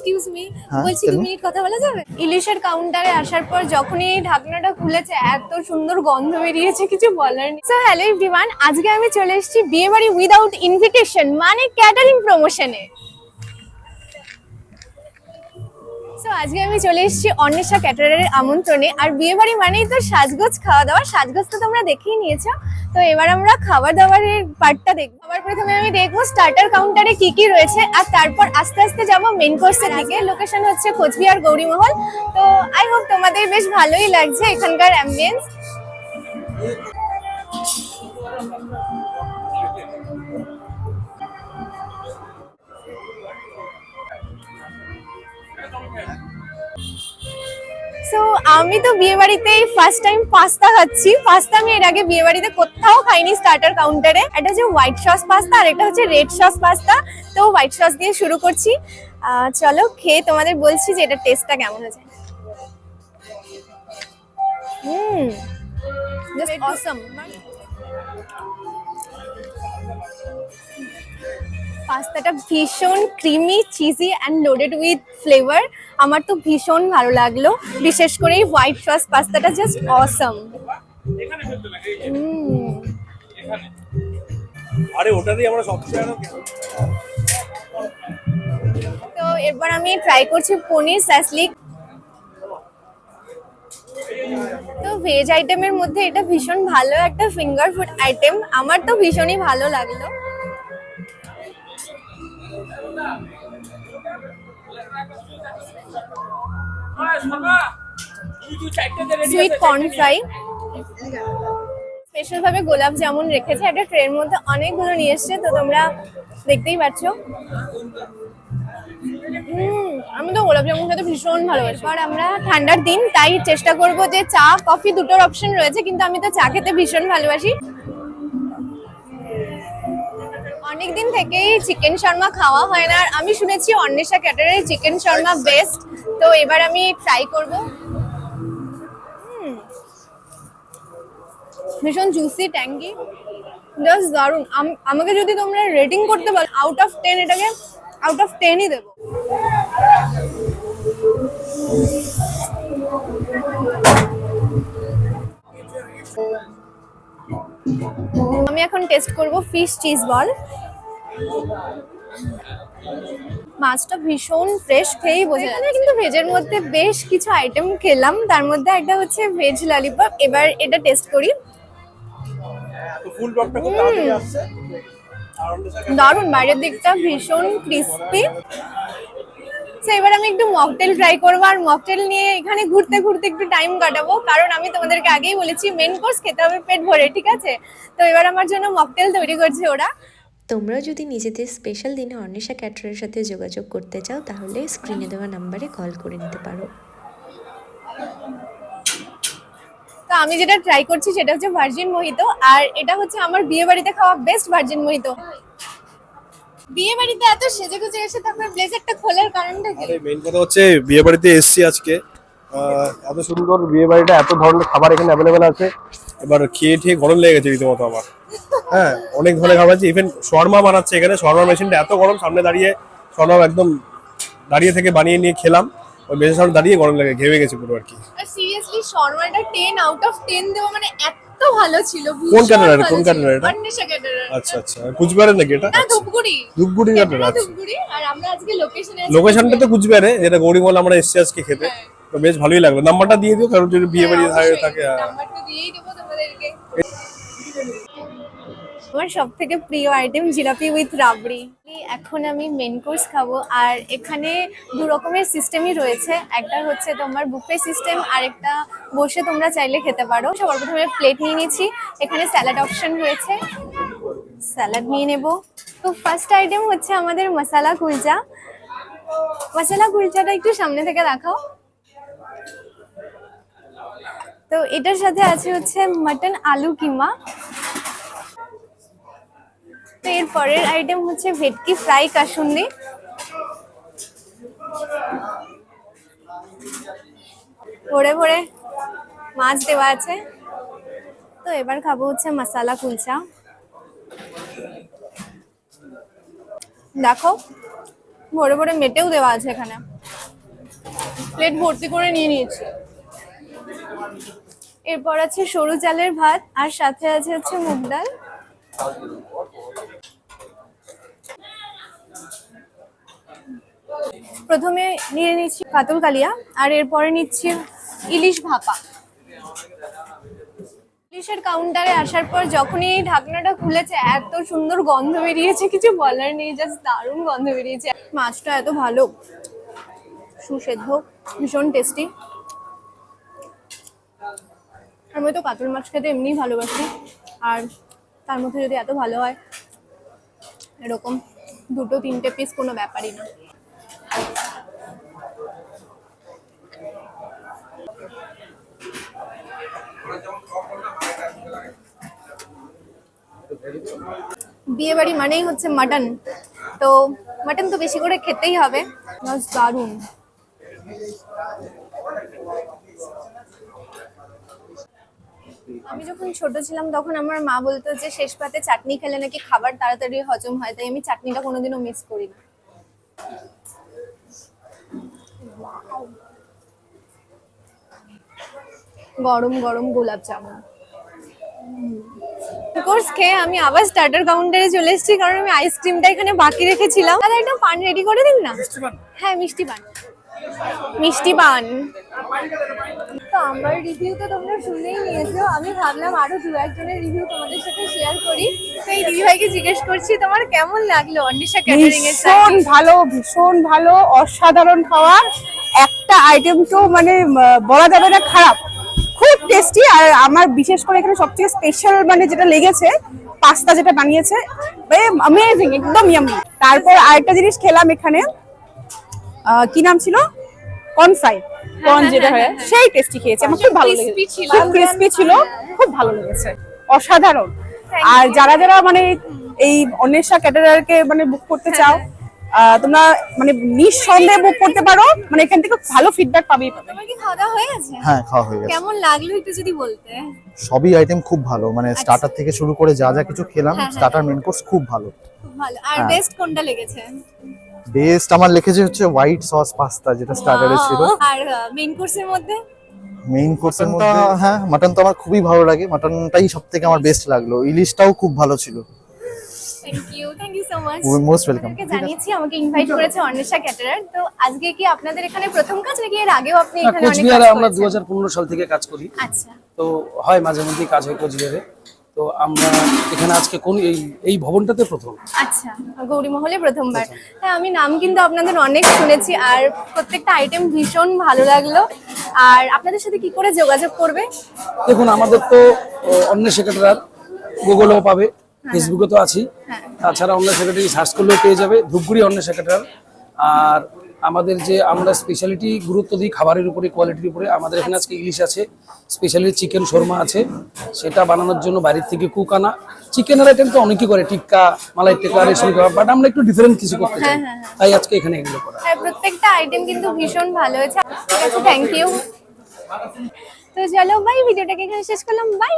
Excuse me, বলছি 2 minute কথা বলা যাবে? ইলিশের কাউন্টারে আসার পর যখনই ঢাকনাটা খুলেছে এত সুন্দর গন্ধ বেরিয়েছে কিছু বলার নেই। সো হ্যালো এভরিওয়ান, আজকে আমি চলে এসেছি বিয়ে বাড়ি উইদাউট ইনভিটেশন মানে ক্যাটারিং প্রমোশনে। সো আজকে আমি চলে এসেছি অন্বেষা ক্যাটারারের আমন্ত্রণে। আর বিয়ে বাড়ি মানেই তো সাজগোজ, খাওয়া দাওয়া। সাজগোজ তো তোমরা দেখেই নিয়েছো, তো এবার আমরা খাবার দাবারের পার্টটা দেখবো। সবার প্রথমে আমি দেখবো স্টার্টার কাউন্টারে কি কি রয়েছে, আর তারপর আস্তে আস্তে যাবো মেন কোর্সের দিকে। লোকেশন হচ্ছে কোচবিহার গৌরীমহল। তো আই হোপ তোমাদের বেশ ভালোই লাগছে এখানকার অ্যাম্বিয়েন্স। সো আমি তো বিয়ে বাড়িতেই ফার্স্ট টাইম পাস্তা খাচ্ছি। পাস্তা আমি এর আগে বিয়ে বাড়িতে কোথাও খাইনি স্টার্টার কাউন্টারে। এটা হচ্ছে হোয়াইট সস পাস্তা আর এটা হচ্ছে রেড সস পাস্তা। তো হোয়াইট সস দিয়ে শুরু করছি। চলো খেয়ে তোমাদের বলছি যে এটা টেস্টটা কেমন হয়েছে। Just awesome. পাস্তাটা ভীষণ creamy, cheesy and loaded with flavour. আমার তো ভীষণ ভালো লাগলো, বিশেষ করে এই হোয়াইট সস পাস্তাটা জাস্ট অসম। আরে ওটা দিয়ে আমরা সবচেয়ে তো এরপর আমি ট্রাই করছি পনির স্যাসলিক। তো ভেজ আইটেমের মধ্যে এটা ভীষণ ভালো একটা ফিঙ্গার ফুড আইটেম, আমার তো ভীষণই ভালো লাগলো। সুইট কর্ন ফ্রাই, স্পেশাল ভাবে গোলাপ জামুন রেখেছে একটা ট্রের মধ্যে, অনেকগুলো নিয়ে এসছে, তো তোমরা দেখতেই পাচ্ছ। আমি তো গোলাপ জামুন খেতে ভীষণ ভালোবাসি। আর আমরা ঠান্ডার দিন, তাই চেষ্টা করব যে চা কফি দুটোর অপশন রয়েছে, কিন্তু আমি তো চা খেতে ভীষণ ভালোবাসি। অনেকদিন থেকেই চিকেন শর্মা খাওয়া হয় না, আর আমি শুনেছি অন্বেষা ক্যাটারের চিকেন শর্মা বেস্ট। তো এবার আমি ট্রাই করব। ভীষণ জুসি, ট্যাঙ্গি, জাস্ট দারুণ। আমাকে যদি তোমরা রেটিং করতে বলো আউট অফ 10, এটাকে আউট অফ 10ই দেবো। আমি এখন টেস্ট করব ফিশ চিজ বল। মাছটা ভীষণ ফ্রেশ, খেয়েই বোঝা যাচ্ছে। কিন্তু ভেজের মধ্যে বেশ কিছু আইটেম খেলাম, তার মধ্যে একটা হচ্ছে ভেজ ললিপপ। এবার এটা টেস্ট করি। দারুণ, বাইরের দিকটা ভীষণ ক্রিস্পি। এবার আমি একটু মকটেল ট্রাই করবো, আর মকটেল নিয়ে এখানে ঘুরতে ঘুরতে একটু টাইম কাটাবো, কারণ আমি তোমাদেরকে আগেই বলেছি মেন কোর্স খেতে হবে পেট ভরে, ঠিক আছে? তো এবার আমার জন্য মকটেল তৈরি করছে ওরা। তোমরা যদি নিজেদের স্পেশাল দিনে অন্বেষা ক্যাটারের সাথে যোগাযোগ করতে চাও তাহলে স্ক্রিনে দেওয়া নাম্বারে কল করে নিতে পারো। তো আমি যেটা ট্রাই করছি সেটা হচ্ছে ভার্জিন মোহিতো, আর এটা হচ্ছে আমার বিয়ে বাড়িতে খাওয়া বেস্ট ভার্জিন মোহিতো। বিয়ে বাড়িতে এত সেজেগুজে এসে তারপর ব্লেজারটা খোলার কারণটা কি? আরে মেইন কথা হচ্ছে বিয়ে বাড়িতে এসেছি আজকে, এত সুন্দর বিয়ে বাড়িটা, এত ধরনের খাবার এখানে অ্যাভেলেবেল আছে। এবার খেয়ে খেয়ে গরম লেগে গেছে রীতিমতো আমার। হ্যাঁ, অনেক ধরনের খাবার আছে, ইভেন শর্মা বানাচ্ছে এখানে। শর্মা মেশিনটা এত গরম, সামনে দাঁড়িয়ে শর্মা একদম দাঁড়িয়ে থেকে বানিয়ে নিয়ে খেলাম। ওই মেশিনের সামনে দাঁড়িয়ে গরম লেগে ঘেমে গেছে পুরো আর কি। আর সিরিয়াসলি শর্মাটা 10 আউট অফ 10 দেবো, মানে এত ভালো ছিল। কোন ক্যাটারার? কোন ক্যাটারার এটা? অন্বেষা ক্যাটারার। আচ্ছা আচ্ছা, কুচবিহারের নাকি এটা? না, ধূপগুড়ি। ধূপগুড়ি ক্যাটারার। আচ্ছা, ধূপগুড়ি। আর আমরা আজকে লোকেশনটা তো কুচবিহারে, যেটা গৌরীমহল আমরা এসেছি আজকে খেতে। তো বেশ ভালোই লাগলো। নাম্বারটা দিয়ে দিও, কারণ যদি বিয়ে বাড়ি থাকে। নাম্বারটা দিয়েই দেবো তোমাদেরকে। আমার সব থেকে প্রিয় আইটেম জিলাপি উইথ রাবড়ি। এখন আমি মেন কোর্স খাবো, আর এখানে 2 রকমের সিস্টেমই রয়েছে। একটা হচ্ছে তোমার বুফে সিস্টেম, আর একটা বসে তোমরা চাইলে খেতে পারো। সবার প্রথমে প্লেট নিয়ে নিচ্ছি, এখানে স্যালাড অপশন রয়েছে, স্যালাড নিয়ে নেব। তো ফার্স্ট আইটেম হচ্ছে আমাদের মশলা কুলচা। মশলা কুলচাটা একটু সামনে থেকে দেখাও। তো এটার সাথে আছে হচ্ছে মটন আলু কিমা। তো এর পরের আইটেম হচ্ছে ভেটকি ফ্রাই কাসুন্দি। ভরে ভরে মাছ দেওয়া আছে। তো এবার খাবো হচ্ছে মশলা কুলচা। দেখো ভরে ভরে মেটেও দেওয়া আছে এখানে। প্লেট ভর্তি করে নিয়ে নিয়েছি। এরপর আছে সরু চালের ভাত আর সাথে আছে হচ্ছে মুগ ডাল। প্রথমে নিয়ে নিচ্ছি কাতল কালিয়া আর এরপরে নিচ্ছি ইলিশ ভাপা। ইলিশের কাউন্টারে আসার পর যখনই এই ঢাকনাটা খুলেছে এত সুন্দর গন্ধ বেরিয়েছে, কিছু বলার নেই, জাস্ট দারুণ গন্ধ বেরিয়েছে। মাছটা এত ভালো, সুসেদ্ধ, ভীষণ টেস্টি। আমি তো কাতল মাছ খেতে এমনিই ভালোবাসি, আর তার মধ্যে যদি এত ভালো হয়, এরকম 2-3টে পিস কোনো ব্যাপারই না। বিয়ে বাড়ি মানেই হচ্ছে মাটন, তো মাটন তো বেশি করে খেতেই হবে। বাস দারুণ। আমি যখন ছোট ছিলাম তখন আমার মা বলতো যে শেষ পাতে চাটনি খেলে নাকি খাবার তাড়াতাড়ি হজম হয়, তাই আমি চাটনিটা কোনোদিনও মিস করি না। গরম গরম গোলাপ জামুন। কোর্স খেয়ে আমি আবার স্টার্টার কাউন্টারে চলে এসেছি, কারণ আমি আইসক্রিমটা এখানে বাকি রেখেছিলাম। দাদা একটা পান রেডি করে দিন না। হ্যাঁ, মিষ্টি পান। মিষ্টি পান। তো আমার রিভিউ তো তোমরা শুনেই নিয়েছো, আমি ভাবলাম আরো 2-1জনের রিভিউ তোমাদের সাথে শেয়ার করি। তো এই দিদি ভাইকে জিজ্ঞেস করছি, তোমার কেমন লাগলো অন্বেষা ক্যাটারিং এর ভীষণ ভালো, ভীষণ ভালো, অসাধারণ খাওয়া। একটা আইটেম তো মানে বলা যাবে না খারাপ, খুব টেস্টি। আর আমার বিশেষ করে এখানে সবথেকে স্পেশাল মানে যেটা লেগেছে, পাস্তা যেটা বানিয়েছে, অ্যামেজিং, একদম ইয়াম্মি। তারপর আরেকটা জিনিস খেলাম এখানে, কি নাম ছিল, কর্ন ফ্রাই, কর্ন যেটা হয়, সেই টেস্টি খেয়েছি, আমার খুব ভালো লেগেছে, খুব ক্রিস্পি ছিল, খুব ভালো লেগেছে, অসাধারণ। আর যারা যারা মানে এই অন্বেষা ক্যাটারারকে মানে বুক করতে চাও, তোমরা মানে নিঃসন্দেহে বুক করতে পারো, মানে এখান থেকে ভালো ফিডব্যাক পাবেই পাবে। তোমার কি খাওয়া দাওয়া হয়ে গেছে? হ্যাঁ, খাওয়া হয়ে গেছে। কেমন লাগলো একটু যদি বলতে। সবই আইটেম খুব ভালো, মানে স্টার্টার থেকে শুরু করে যা যা কিছু খেলাম, হ্যাঁ, স্টার্টার মেন কোর্স খুব ভালো। খুব ভালো। আর হ্যাঁ। বেস্ট কোনটা লেগেছে? বেস্ট আমার লিখেছে হচ্ছে হোয়াইট সস পাস্তা, যেটা স্টার্টারে ছিল। আর মেইন কোর্সের মধ্যে? মেইন কোর্সের মধ্যে হ্যাঁ, মাটন তো আমার খুবই ভালো লাগে, মাটনটাই সবথেকে আমার বেস্ট লাগলো। ইলিশটাও খুব ভালো ছিল। Thank you so much. Most welcome. আপনাকে জানিয়েছি আমাকে ইনভাইট করেছে অন্বেষা ক্যাটারার। তো আজকে কি আপনাদের এখানে প্রথম কাজ নাকি এর আগেও আপনি এখানে অনেক কোচবিহারে কাজ আমরা করেছেন? 2015 সাল থেকে কাজ করি, আচ্ছা তো হয় মাঝে মধ্যেই কাজ হয় কোচবিহারে। তো আমরা এখানে আজকে কোন এই ভবনটাতে প্রথম। আচ্ছা, গৌরী মহলে প্রথমবার। হ্যাঁ, আমি নাম কিন্তু আপনাদের অনেক শুনেছি, আর প্রত্যেকটা আইটেম ভীষণ ভালো লাগলো। আর আপনাদের সাথে কি করে যোগাযোগ করবে? দেখুন, আমাদের তো অন্বেষা ক্যাটারার গুগলেও পাবে, ফেসবুকে তো আছি, তাছাড়া অন্বেষা ক্যাটারার সার্চ করলেও পেয়ে যাবে, ধূপগুড়ি অন্বেষা ক্যাটারার। আর আমাদের যে আমরা স্পেশালিটি গুরুত্ব দিই খাবারের উপরে, কোয়ালিটির উপরে। আমাদের এখানে আজকে ইলিশ আছে, স্পেশালি চিকেন শর্মা আছে, সেটা বানানোর জন্য বাইরের থেকে কুক আনা। চিকেনের আইটেম তো অনেকেই করে, টিক্কা, মালাই টিক্কা, রেশমি কাবাব, বাট আমরা একটু ডিফারেন্ট কিছু করতে চাই, তাই আজকে এখানে এগুলো করা। হ্যাঁ, প্রত্যেকটা আইটেম কিন্তু ভীষণ ভালো হয়েছে। ঠিক আছে, থ্যাংক ইউ। তো চলো বাই, ভিডিওটাকে এখানে শেষ করলাম, বাই।